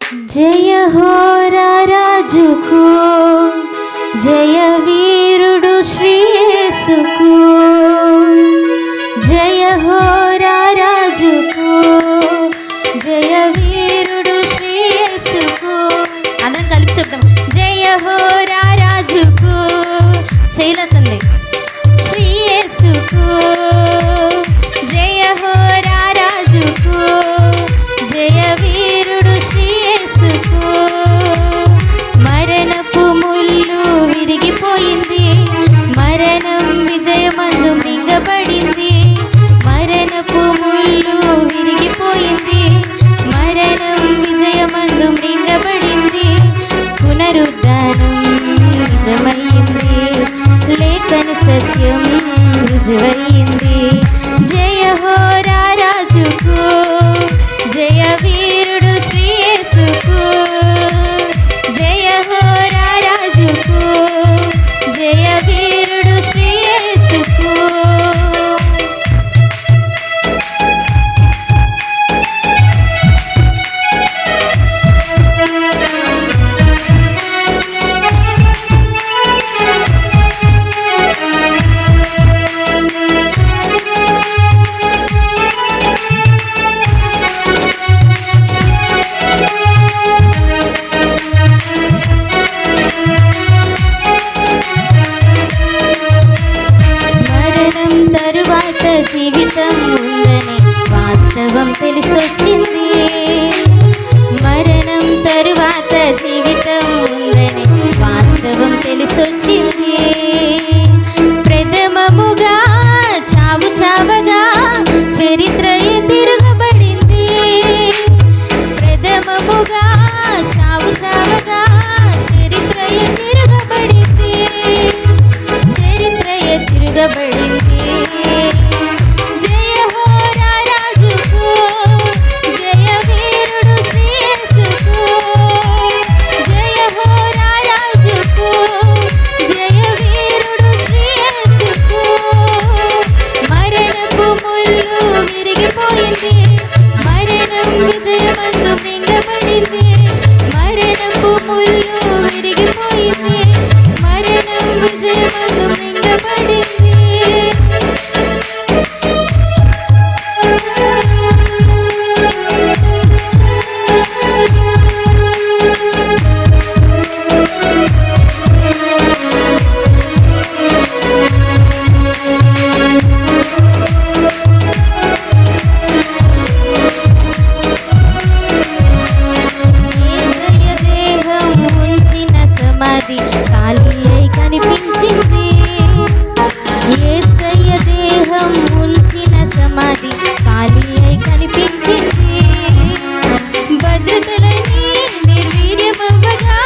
జయ హో రాజుకు, జయ వీరుడు శ్రీ యేసుకు, జయ హో రాజుకు, జయ వీరుడు శ్రీ యేసుకు. అందరం కలిపి చెప్తాం. జయ హో రాజుకు, చేయలేదండి, శ్రీ యేసుకు, జయ హో రాజుకు, జయ వీరుడు శ్రీ యేసుకు. మరణపు ముళ్ళు విరిగిపోయింది, మరణం విజయమందు మింగబడింది. మరణపు ముళ్ళు విరిగిపోయింది, మరణం విజయమందు మింగబడింది. పునరుద్ధానం నిజమైంది, లేఖని సత్యం రుజువైంది. జయ హో రాజుకు, జయ వీరుడు శ్రీ యేసుకు, జయ హో రాజుకు, జయ వీరుడు శ్రీ యేసుకు. జీవితం ఉందని వాస్తవం తెలిసొచ్చింది. మరణం తరువాత జీవితం ఉందని వాస్తవం తెలిసొచ్చింది. ప్రథమముగా చావు చావగా చరిత్రయే తిరగబడింది. ప్రథమముగా చావు చావగా చరిత్రయే తిరగబడింది. చరిత్రయే తిరగబడింది. మరణం విజయమందు మింగబడింది, మరణపు ముళ్ళు విరిగిపోయింది, మరణం విజయమందు మింగబడింది. ఖాళీ అయి కనిపించింది. యేసయ్య దేహం ఉంచిన సమాధి ఖాళీ అయి కనిపించింది. భద్రతలని నిర్వీర్యమవ్వగా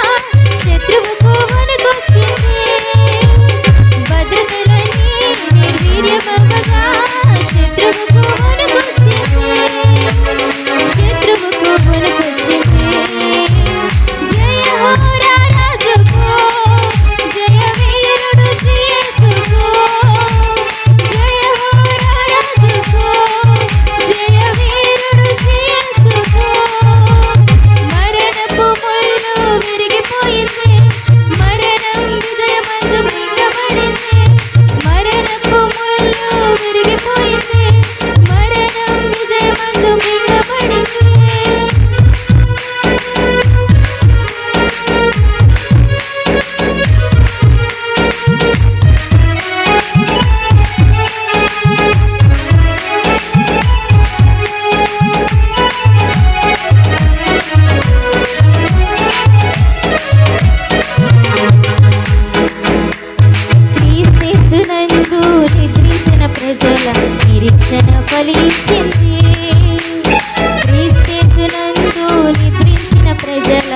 శత్రువుకు వణుకొచ్చింది. భద్రతలని నిర్వీర్యమవ్వగా శత్రువుకు వణుకొచ్చింది. శత్రువుకు వణుకొచ్చింది. జయ హో రాజుకు, జయ వీరుడు శ్రీ యేసుకు, జయ హో రాజుకు, జయ వీరుడు శ్రీ యేసుకు. మరణపు ముళ్ళు విరిగిపోయింది, మరణం విజయమందు మింగబడింది. మరణపు ముళ్ళు విరిగిపోయింది, మరణం విజయమందు మింగబడింది. క్రీస్తునందు నిద్రించిన ప్రజల నిరీక్షణ ఫలించింది. క్రీస్తునందు నిద్రించిన ప్రజల